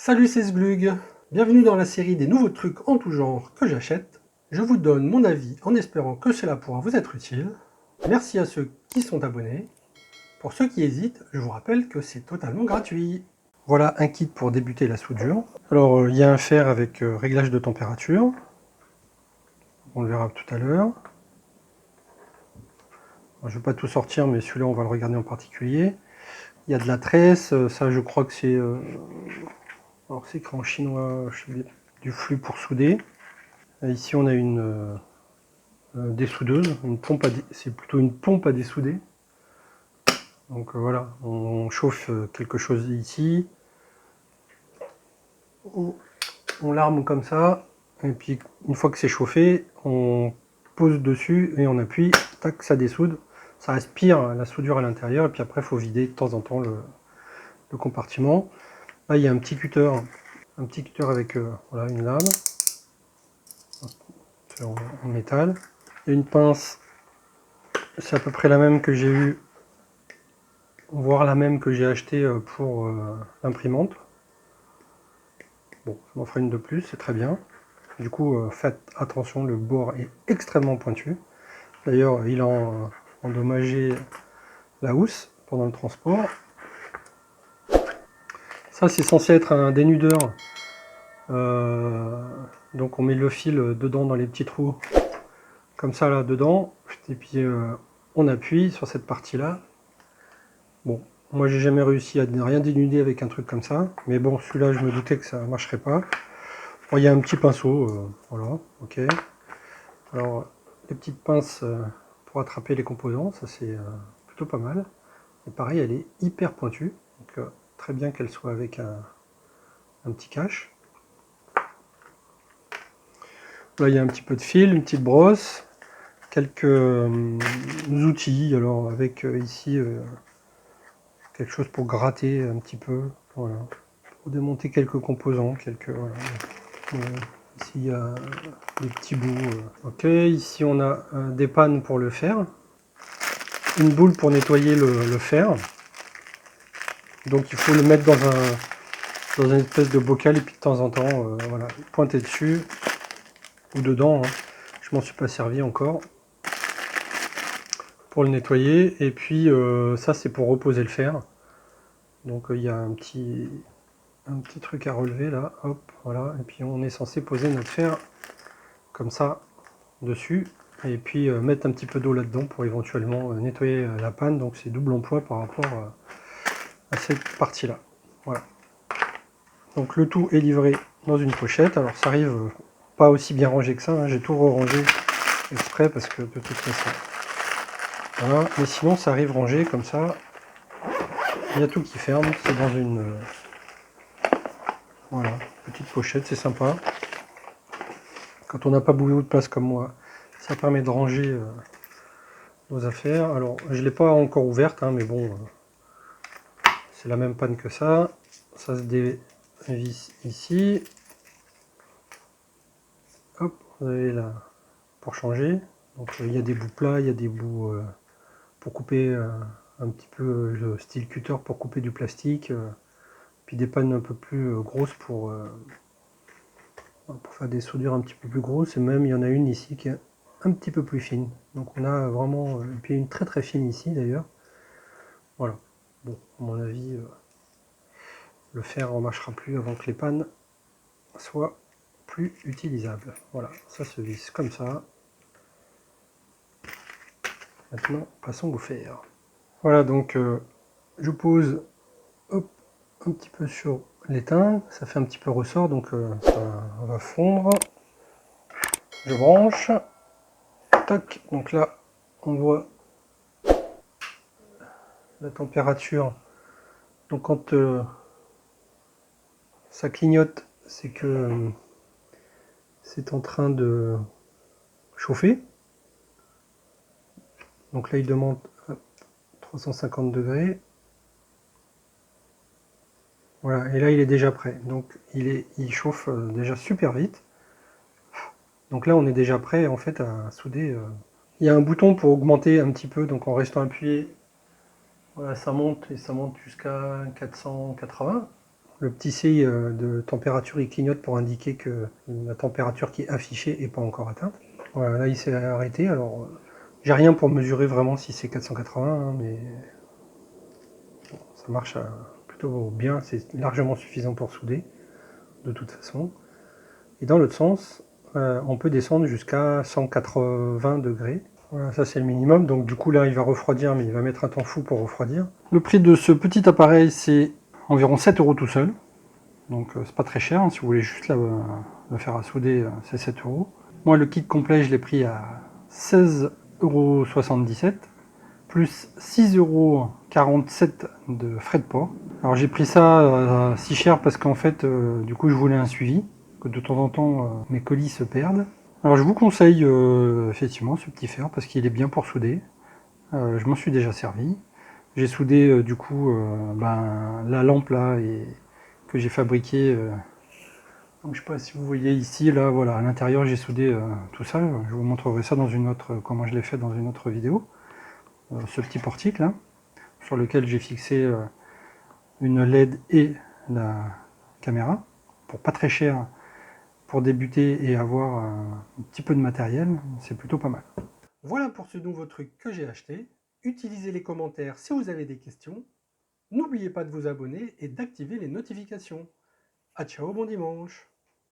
Salut, c'est Sglug. Bienvenue dans la série des nouveaux trucs en tout genre que j'achète. Je vous donne mon avis en espérant que cela pourra vous être utile. Merci à ceux qui sont abonnés. Pour ceux qui hésitent, je vous rappelle que c'est totalement gratuit. Voilà un kit pour débuter la soudure. Alors il y a un fer avec réglage de température. On le verra tout à l'heure. Je ne vais pas tout sortir, mais celui-là on va le regarder en particulier. Il y a de la tresse, ça je crois que c'est... alors c'est écrit en chinois, du flux pour souder. Ici on a une dessoudeuse, c'est plutôt une pompe à dessouder. Donc voilà, on chauffe quelque chose ici, on l'arme comme ça, et puis une fois que c'est chauffé, on pose dessus et on appuie, tac, ça dessoude. Ça aspire la soudure à l'intérieur, et puis après il faut vider de temps en temps le compartiment. Là il y a un petit cutter avec voilà, une lame en métal. Il y a une pince, c'est à peu près la même que j'ai eue, voire la même que j'ai acheté pour l'imprimante. Bon, ça m'en fera une de plus, c'est très bien. Du coup, faites attention, le bord est extrêmement pointu. D'ailleurs, il a endommagé la housse pendant le transport. Ça, c'est censé être un dénudeur. Donc on met le fil dedans dans les petits trous, comme ça là dedans, et puis on appuie sur cette partie-là. Bon, moi j'ai jamais réussi à rien dénuder avec un truc comme ça, mais bon, celui-là je me doutais que ça marcherait pas. Bon, il y a un petit pinceau, voilà, ok. Alors, les petites pinces pour attraper les composants, ça c'est plutôt pas mal. Et pareil, elle est hyper pointue, donc très bien qu'elle soit avec un petit cache. Là, il y a un petit peu de fil, une petite brosse, quelques outils, alors avec ici quelque chose pour gratter un petit peu, voilà, pour démonter quelques composants, voilà. Ici il y a des petits bouts. Ok, ici on a des pannes pour le fer, une boule pour nettoyer le fer. Donc il faut le mettre dans une espèce de bocal et puis de temps en temps, voilà, pointer dessus ou dedans. Hein. Je m'en suis pas servi encore pour le nettoyer. Et puis ça c'est pour reposer le fer. Donc il y a un petit truc à relever là, hop, voilà. Et puis on est censé poser notre fer comme ça dessus. Et puis mettre un petit peu d'eau là-dedans pour éventuellement nettoyer la panne. Donc c'est double emploi par rapport à cette partie-là. Voilà. Donc le tout est livré dans une pochette. Alors ça arrive pas aussi bien rangé que ça. Hein. J'ai tout rangé exprès parce que de toute façon. Voilà. Mais sinon ça arrive rangé comme ça. Il y a tout qui ferme. C'est dans une voilà, petite pochette. C'est sympa. Quand on n'a pas beaucoup de place comme moi, ça permet de ranger nos affaires. Alors je l'ai pas encore ouverte, hein, mais bon, c'est la même panne que ça. Ça se dévisse ici. Hop, vous avez là pour changer. Donc il y a des bouts plats, il y a des bouts pour couper un petit peu le style cutter pour couper du plastique. Puis des pannes un peu plus grosses pour faire des soudures un petit peu plus grosses. Et même il y en a une ici qui est un petit peu plus fine. Donc on a vraiment, et puis une très très fine ici d'ailleurs. Voilà. Bon, à mon avis, le fer ne marchera plus avant que les pannes soient plus utilisables. Voilà, ça se visse comme ça. Maintenant, passons au fer. Voilà, donc je pose hop, un petit peu sur l'étain, ça fait un petit peu ressort, donc ça va fondre. Je branche, tac, donc là on voit la température. Donc quand ça clignote, c'est que c'est en train de chauffer. Donc là il demande 350 degrés. Voilà, et là il est déjà prêt. Donc il chauffe déjà super vite. Donc là on est déjà prêt en fait à souder. Il y a un bouton pour augmenter un petit peu, donc en restant appuyé, voilà, ça monte et ça monte jusqu'à 480. Le petit C de température, il clignote pour indiquer que la température qui est affichée n'est pas encore atteinte. Voilà, là il s'est arrêté. Alors, j'ai rien pour mesurer vraiment si c'est 480, hein, mais bon, ça marche plutôt bien. C'est largement suffisant pour souder, de toute façon. Et dans l'autre sens, on peut descendre jusqu'à 180 degrés. Voilà, ça c'est le minimum. Donc du coup là, il va refroidir, mais il va mettre un temps fou pour refroidir. Le prix de ce petit appareil, c'est environ 7 € tout seul. Donc c'est pas très cher, hein. Si vous voulez juste le faire à souder, c'est 7 €. Moi le kit complet je l'ai pris à 16,77 € plus 6,47 € de frais de port. Alors j'ai pris ça si cher parce qu'en fait du coup je voulais un suivi, que de temps en temps mes colis se perdent. Alors je vous conseille effectivement ce petit fer parce qu'il est bien pour souder. Je m'en suis déjà servi. J'ai soudé du coup la lampe là que j'ai fabriquée. Donc je sais pas si vous voyez ici, là voilà, à l'intérieur j'ai soudé tout ça. Je vous montrerai ça dans une autre, comment je l'ai fait dans une autre vidéo. Ce petit portique là, sur lequel j'ai fixé une LED et la caméra, pour pas très cher, pour débuter et avoir un petit peu de matériel, c'est plutôt pas mal. Voilà pour ce nouveau truc que j'ai acheté. Utilisez les commentaires si vous avez des questions. N'oubliez pas de vous abonner et d'activer les notifications. A ciao, bon dimanche!